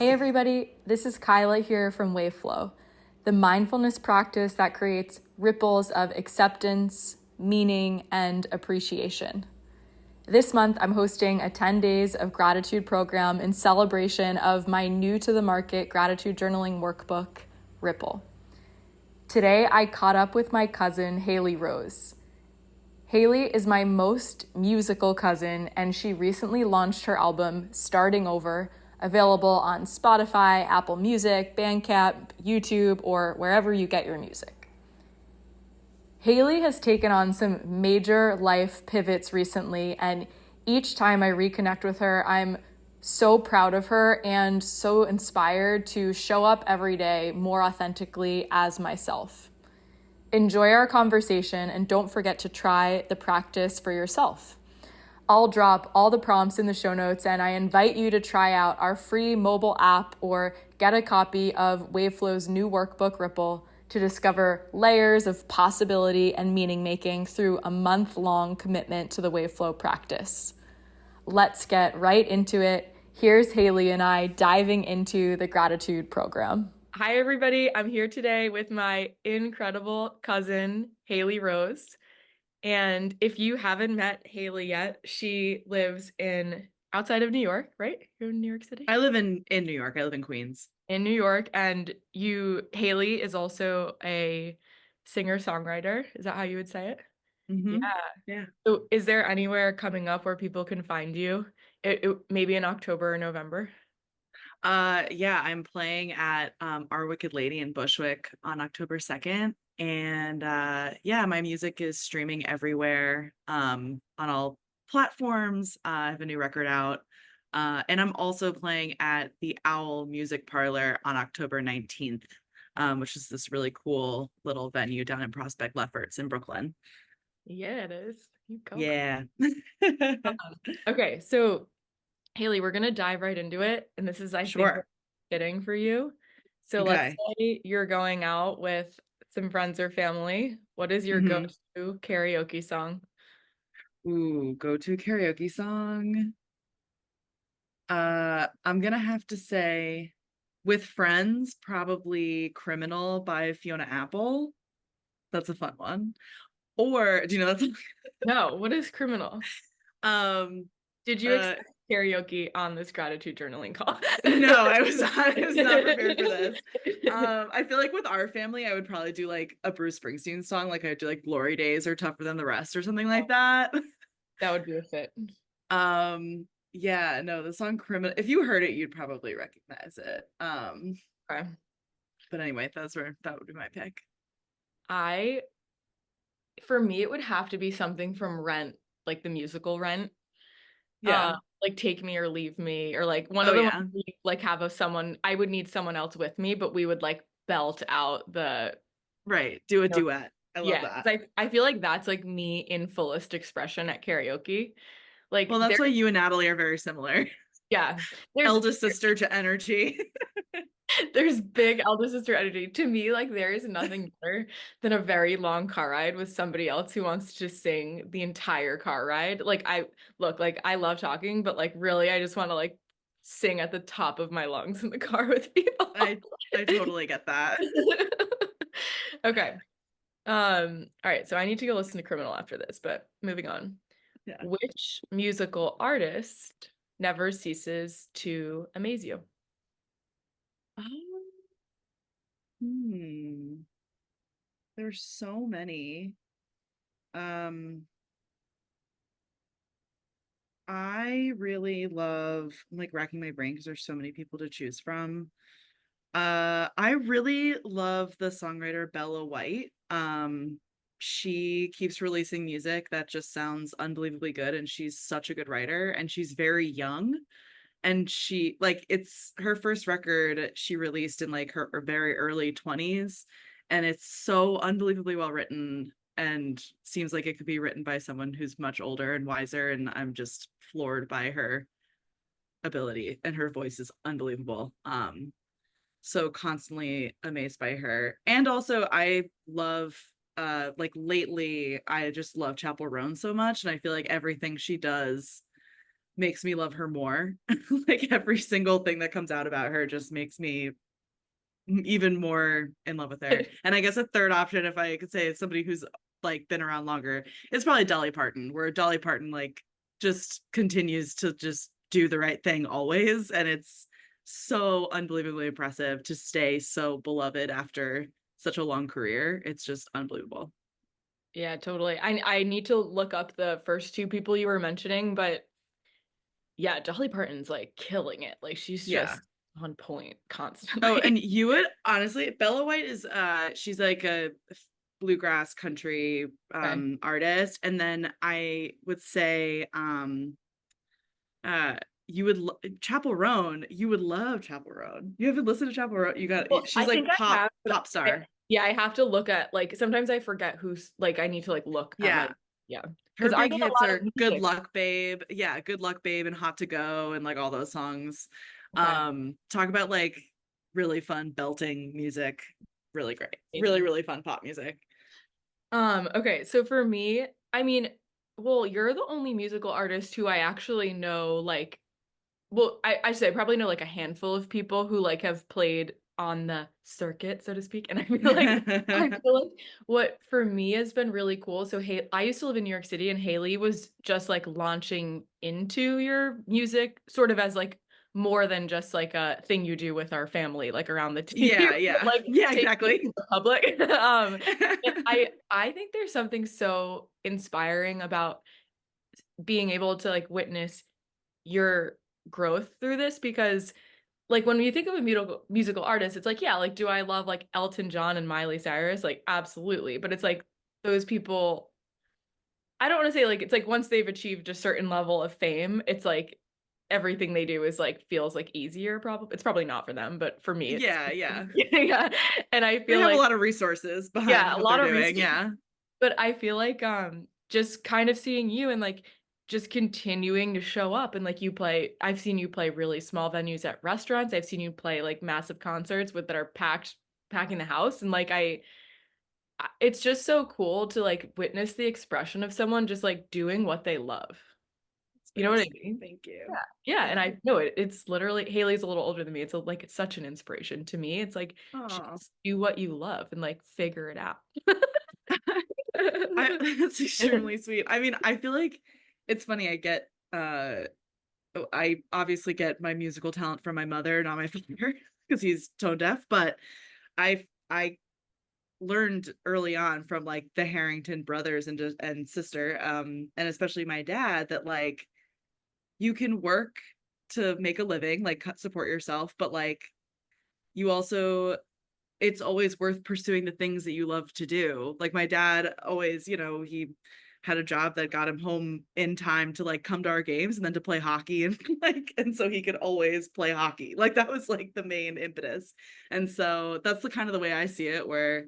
Hey everybody, this is Kyla here from Waveflow, the mindfulness practice that creates ripples of acceptance, meaning, and appreciation. This month, I'm hosting a 10 days of gratitude program in celebration of my new to the market gratitude journaling workbook, Ripple. Today, I caught up with my cousin, Hayley Rose. Hayley is my most musical cousin, and she recently launched her album, Starting Over, available on Spotify, Apple Music, Bandcamp, YouTube, or wherever you get your music. Hayley has taken on some major life pivots recently, and each time I reconnect with her, I'm so proud of her and so inspired to show up every day more authentically as myself. Enjoy our conversation and don't forget to try the practice for yourself. I'll drop all the prompts in the show notes, and I invite you to try out our free mobile app or get a copy of Waveflow's new workbook, Ripple, to discover layers of possibility and meaning making through a month-long commitment to the Waveflow practice. Let's get right into it. Here's Hayley and I diving into the gratitude program. Hi, everybody. I'm here today with my incredible cousin, Hayley Rose. And if you haven't met Hayley yet, she lives outside of New York, right? You're in New York City? I live in New York. I live in Queens. In New York. And Hayley is also a singer-songwriter. Is that how you would say it? Mm-hmm. Yeah. Yeah. So is there anywhere coming up where people can find you? Maybe in October or November? Yeah, I'm playing at Our Wicked Lady in Bushwick on October 2nd. And yeah, my music is streaming everywhere on all platforms. I have a new record out. And I'm also playing at the Owl Music Parlor on October 19th, which is this really cool little venue down in Prospect Lefferts in Brooklyn. Yeah, it is. You go. Yeah. Okay, so Hayley, we're gonna dive right into it, and this is, I think, Sure. fitting for you. So let's Okay. say you're going out with some friends or family. What is your Mm-hmm. go-to karaoke song? Ooh, go-to karaoke song. I'm gonna have to say with friends, probably Criminal by Fiona Apple. That's a fun one. Or do you know that song? No, what is Criminal? Um Did you uh expect karaoke on this gratitude journaling call? no, I was not prepared for this. I feel like with our family, I would probably do like a Bruce Springsteen song, like I'd do like Glory Days or Tougher Than the Rest or something like that. That would be a fit. Yeah, no, the song Criminal, if you heard it, you'd probably recognize it. Okay. But anyway, that would be my pick. For me, it would have to be something from Rent, like the musical Rent. Yeah. Like Take Me or Leave Me, or like one Oh of the ones yeah. we like have someone, I would need someone else with me, but we would like belt out Right. Do a you know, duet. I love yeah, that. 'cause I feel like that's like me in fullest expression at karaoke. Like Well, that's why you and Natalie are very similar. yeah, there's Eldest sister to energy. there's big elder sister energy. To me, like there is nothing better than a very long car ride with somebody else who wants to just sing the entire car ride. Like I love talking, but like really I just want to like sing at the top of my lungs in the car with people. I totally get that. Okay. All right, so I need to go listen to Criminal after this, but moving on. Yeah. Which musical artist never ceases to amaze you? Um, hmm. There's so many. Um, I really love, I'm like racking my brain because there's so many people to choose from. I really love the songwriter Bella White. She keeps releasing music that just sounds unbelievably good, and she's such a good writer, and she's very young. And she like it's her first record she released in like her very early 20s, and it's so unbelievably well written and seems like it could be written by someone who's much older and wiser, and I'm just floored by her ability, and her voice is unbelievable. So constantly amazed by her. And also I love like lately I just love Chapel Roan so much, and I feel like everything she does makes me love her more. Like every single thing that comes out about her just makes me even more in love with her. And I guess a third option, if I could say, is somebody who's like been around longer, it's probably Dolly Parton, where Dolly Parton like just continues to just do the right thing always. And it's so unbelievably impressive to stay so beloved after such a long career. It's just unbelievable. Yeah, totally. I need to look up the first two people you were mentioning, but yeah, Dolly Parton's like killing it. Like she's Yeah. just on point Oh, constantly. and you would honestly, Bella White is she's like a bluegrass country Okay. artist. And then I would say uh you would Chapel Roan, you would love Chapel Roan. You haven't listened to Chapel Roan? You got Well, she's I think like I have, but pop star. yeah, I have to look at like sometimes I forget who's like I need to like look at my Yeah. yeah. Her Because I big get hits a lot are of Good music. Luck Babe. Yeah, Good Luck Babe and Hot to Go and like all those songs. Okay. Talk about like really fun belting music. Really great. Really, Amazing. really fun pop music. Okay, so for me, I mean, well, you're the only musical artist who I actually know like well, I say I probably know like a handful of people who like have played on the circuit, so to speak. And I feel like what for me has been really cool. So hey, I used to live in New York City and Haley was just like launching into your music sort of as like more than just like a thing you do with our family, like around the TV, Yeah, yeah. like Yeah, taking it exactly. to the public. And I think there's something so inspiring about being able to like witness your growth through this because like when you think of a musical artist it's like yeah like do I love like Elton John and Miley Cyrus like absolutely but it's like those people I don't want to say like it's like once they've achieved a certain level of fame it's like everything they do is like feels like easier probably it's probably not for them but for me it's Yeah, yeah. yeah and I They feel have a like lot of resources behind yeah a what they're lot of doing. research Yeah. but I feel like just kind of seeing you and like just continuing to show up and like you play I've seen you play really small venues at restaurants. I've seen you play like massive concerts with that are packing the house and like it's just so cool to like witness the expression of someone just like doing what they love. It's You know very what I sweet. mean? Thank you. Yeah. Yeah, and Yeah. I know it's literally Haley's a little older than me. It's like it's such an inspiration to me. It's like Oh. just do what you love and like figure it out. That's extremely sweet. I mean, I feel like it's funny. I obviously get my musical talent from my mother, not my father, because he's tone deaf, but I learned early on from like the Harrington brothers and sister, and especially my dad, that like you can work to make a living, like support yourself, but like you also it's always worth pursuing the things that you love to do. Like my dad always, he had a job that got him home in time to like come to our games and then to play hockey and like and so he could always play hockey. Like that was like the main impetus. And so that's the kind of the way I see it where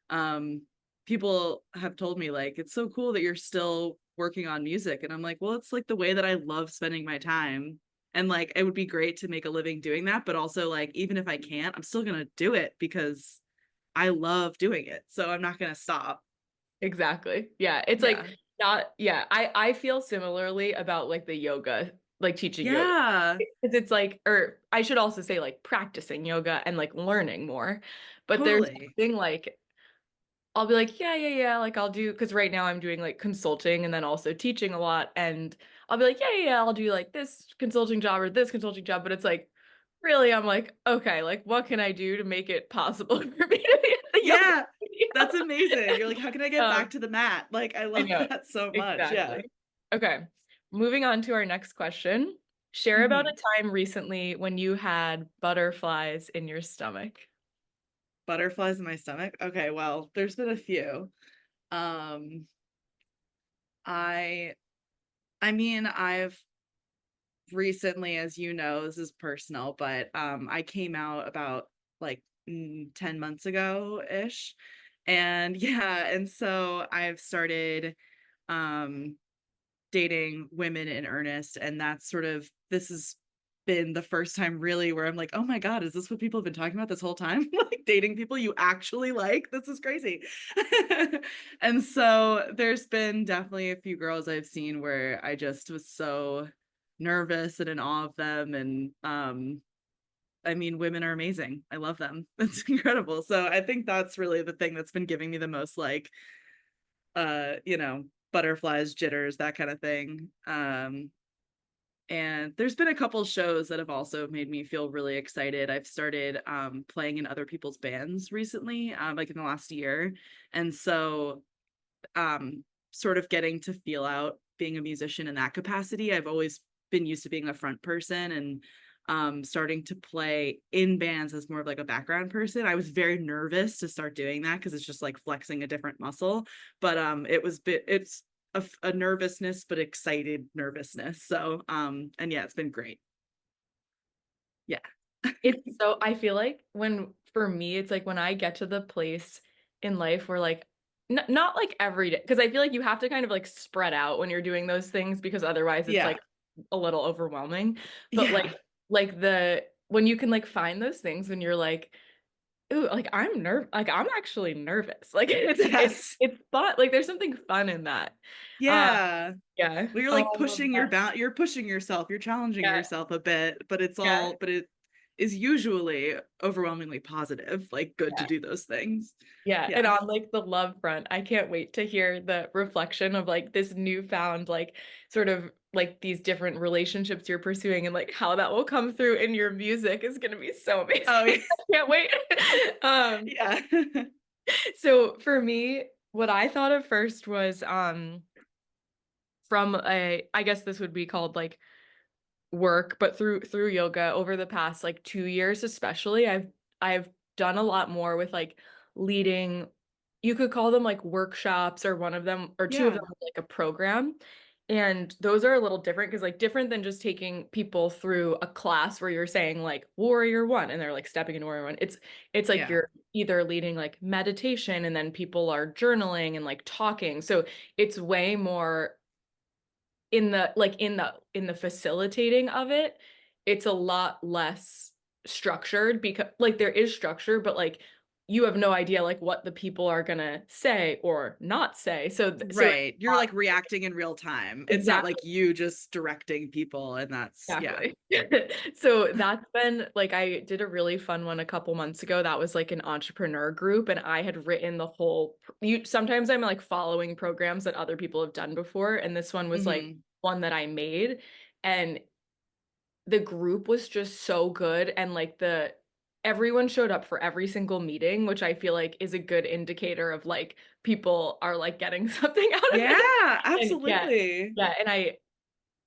um people have told me like it's so cool that you're still working on music and I'm like, well, it's like the way that I love spending my time and like it would be great to make a living doing that, but also like even if I can't, I'm still gonna do it because I love doing it. So I'm not gonna stop. Exactly. Yeah. It's like Yeah. not yeah, I feel similarly about like the yoga, like teaching yoga. Yeah. Because it's like or I should also say like practicing yoga and like learning more. But there's Totally. something like I'll be like, yeah, yeah, yeah, like I'll do because right now I'm doing like consulting and then also teaching a lot and I'll be like, yeah, yeah, yeah, I'll do like this consulting job or this consulting job, but it's like really I'm like, okay, like what can I do to make it possible for me to be at the yoga Yeah. That's amazing. You're studio? like, how can I get back to the mat? Like I I love know. that so much. Yeah. Exactly. Okay. Moving on to our next question. Share about a Mhm. time recently when you had butterflies in your stomach. Butterflies in my stomach. Okay, well, there's been a few. Um I I mean, I've recently, as you know, this is personal, but I came out about like 10 months ago ish. And yeah, and so I've started um dating women in earnest, and that's sort of this has been the first time really where I'm like, oh my God, is this what people have been talking about this whole time? Like dating people you actually like? This is crazy. And so there's been definitely a few girls I've seen where I just was so nervous and in awe of them. And I mean, women are amazing. I love them. It's incredible. So I think that's really the thing that's been giving me the most, like, you know, butterflies, jitters, that kind of thing. And there's been a couple shows that have also made me feel really excited. I've started playing in other people's bands recently, like in the last year. And so sort of getting to feel out being a musician in that capacity. I've always been used to being a front person, and starting to play in bands as more of like a background person. I was very nervous to start doing that because it's just like flexing a different muscle. But it's a nervousness, but excited nervousness. So and yeah, it's been great. Yeah. It's so, I feel like when, for me, it's like when I get to the place in life where like, not like every day, because I feel like you have to kind of like spread out when you're doing those things because otherwise it's Yeah. like a little overwhelming. But Yeah. like when you can like find those things when you're like, ooh, like I'm actually nervous. Like Yes. it's fun. Like there's something fun in that. Uh Yeah. yeah. Well, you're Oh, like I love pushing that. you're pushing yourself, you're challenging Yeah. yourself a bit, but Yeah. but it is usually overwhelmingly positive, like good to Yeah. do those things. Yeah, and Yeah. on like the love front, I can't wait to hear the reflection of like this newfound like sort of like these different relationships you're pursuing and like how that will come through in your music is going to be so amazing. Oh yeah. I can't wait. Um, Yeah. so for me, what I thought of first was from a, I guess this would be called like work, but through yoga over the past like 2 years especially, I've done a lot more with like leading, you could call them like workshops, or one of them or two of Yeah. them are like a program. And those are a little different because like different than just taking people through a class where you're saying like warrior one and they're like stepping into warrior one. It's like Yeah. you're either leading like meditation and then people are journaling and like talking. So it's way more in the like in the facilitating of it, it's a lot less structured because like there is structure, but like you have no idea like what the people are gonna say or not say. So it's Right. You're like reacting in real time. It's not exactly. like you just directing people, and that's yeah. Exactly. So that's been like, I did a really fun one a couple months ago. That was like an entrepreneur group, and I had written the whole, you sometimes I'm like following programs that other people have done before, and this one was like Hmm. one that I made, and the group was just so good, and like the everyone showed up for every single meeting, which I feel like is a good indicator of like people are like getting something out of it. Yeah, And yeah. absolutely. Yeah, and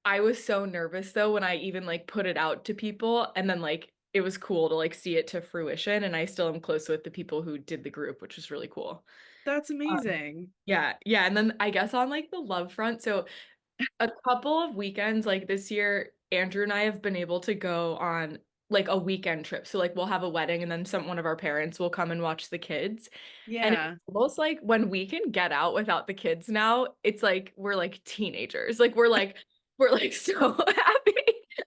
I was so nervous though when I even like put it out to people, and then like it was cool to like see it to fruition, and I still am close with the people who did the group, which was really cool. That's Um, amazing. yeah, yeah, and then I guess on like the love front, so a couple of weekends like this year, Andrew and I have been able to go on like a weekend trip. So like we'll have a wedding and then one of our parents will come and watch the kids. And it's Yeah. almost like when we can get out without the kids now, it's like we're like teenagers. Like we're like so happy.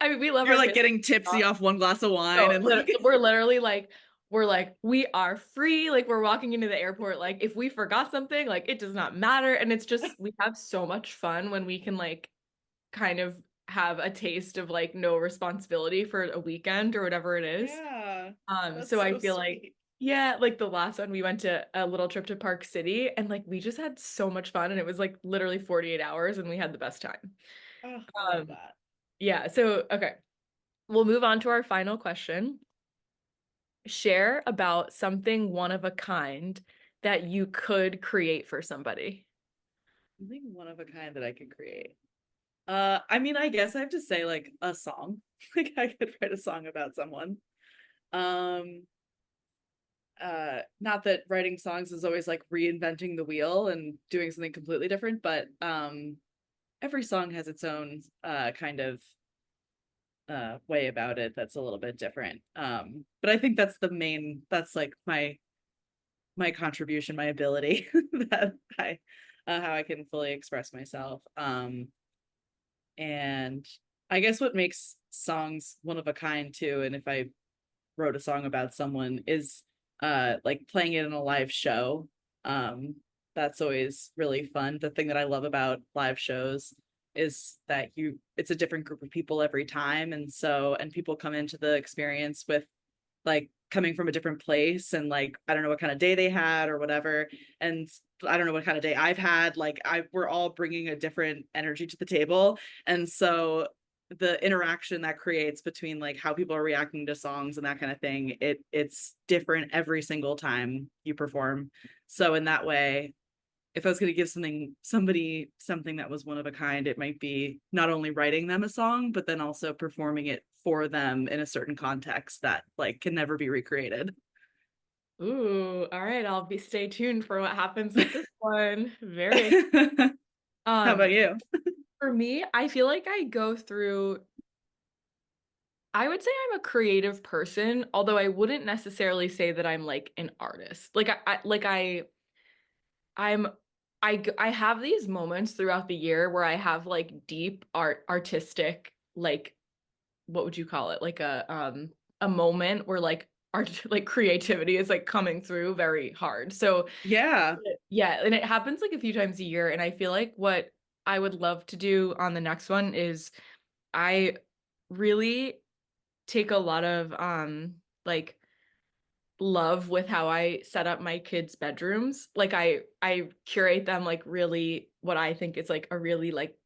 I mean, we love You're our like kids. getting tipsy off one glass of wine So and like we're literally like, we're like, we are free. Like we're walking into the airport. Like if we forgot something, like it does not matter. And it's just, we have so much fun when we can like kind of have a taste of like no responsibility for a weekend or whatever it is. yeah. That's So I so feel like, sweet. yeah, like the last one we went to a little trip to Park City, and like we just had so much fun, and it was like literally 48 hours and we had the best time. Oh, I love Um, that. yeah, so okay, we'll move on to our final question. Share about something one of a kind that you could create for somebody. I think one of a kind that I could create. I mean, I guess I have to say like a song. Like I could write a song about someone. Um, not that writing songs is always like reinventing the wheel and doing something completely different, but every song has its own kind of way about it that's a little bit different. But I think that's like my contribution, my ability that I how I can fully express myself. And I guess what makes songs one of a kind too, and if I wrote a song about someone, is like playing it in a live show. That's always really fun. The thing that I love about live shows is that it's a different group of people every time. And people come into the experience with like coming from a different place, and like I don't know what kind of day they had or whatever, and I don't know what kind of day I've had. Like we're all bringing a different energy to the table, and so the interaction that creates between like how people are reacting to songs and that kind of thing, it's different every single time you perform. So in that way, if I was going to give somebody something that was one of a kind, it might be not only writing them a song, but then also performing it for them in a certain context that like can never be recreated. Ooh, all right. I'll be stay tuned for what happens with this one. Very. How about Um, you? for me, I feel like I would say I'm a creative person, although I wouldn't necessarily say that I'm like an artist. I'm I have these moments throughout the year where I have like deep artistic, like what would you call it? Like a moment where like art like creativity is like coming through very hard. So Yeah. yeah, and it happens like a few times a year, and I feel like what I would love to do on the next one is I really take a lot of like love with how I set up my kids' bedrooms. Like I curate them like really what I think is like a really like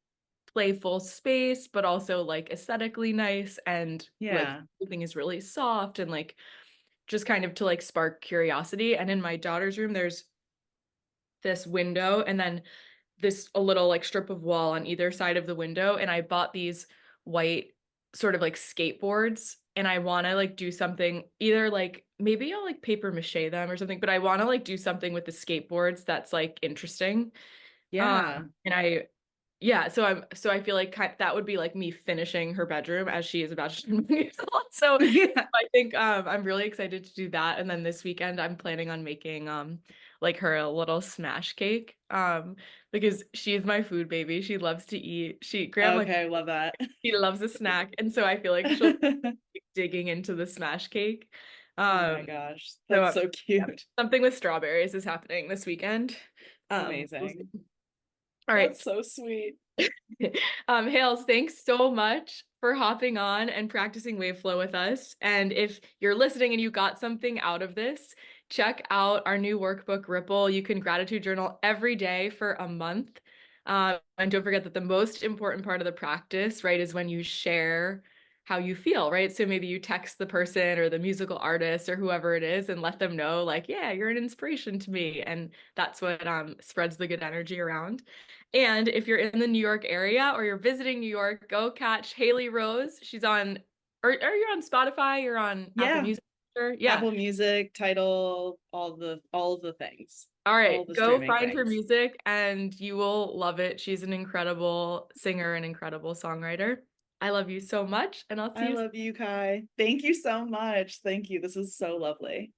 playful space, but also like aesthetically nice, and like Yeah. everything is really soft and like just kind of to like spark curiosity. And in my daughter's room, there's this window and then this a little like strip of wall on either side of the window, and I bought these white sort of like skateboards, and I want to like do something, either like maybe I'll like paper mache them or something, but I want to like do something with the skateboards that's like interesting. Yeah. And I yeah, so I feel like that would be like me finishing her bedroom as she is about to turn 1 years old. So Yeah. I think I'm really excited to do that. And then this weekend I'm planning on making like her a little smash cake. Because she's my food baby. She loves to eat. Graham like Okay, love that. he loves a snack. And so I feel like she'll be digging into the smash cake. Oh my Um gosh, so that's so yeah, cute. something with strawberries is happening this weekend. We'll see. Amazing. All right. That's so sweet. Hales, thanks so much for hopping on and practicing Waveflow with us. And if you're listening and you got something out of this, check out our new workbook, Ripple. You can gratitude journal every day for a month. And don't forget that the most important part of the practice, right, is when you share how you feel, right? So maybe you text the person or the musical artist or whoever it is and let them know, like, yeah, you're an inspiration to me. And that's what spreads the good energy around. And if you're in the New York area or you're visiting New York, go catch Hayley Rose. She's on, or you're on Spotify, you're on Apple Yeah. Music. Sure. Yeah. Apple Music, Title, all of the things. All All right. the Go streaming find her things. music and you will love it. She's an incredible singer and incredible songwriter. I love you so much, and I'll see I you soon. love you, Kai. Thank you so much. Thank you. This was so lovely.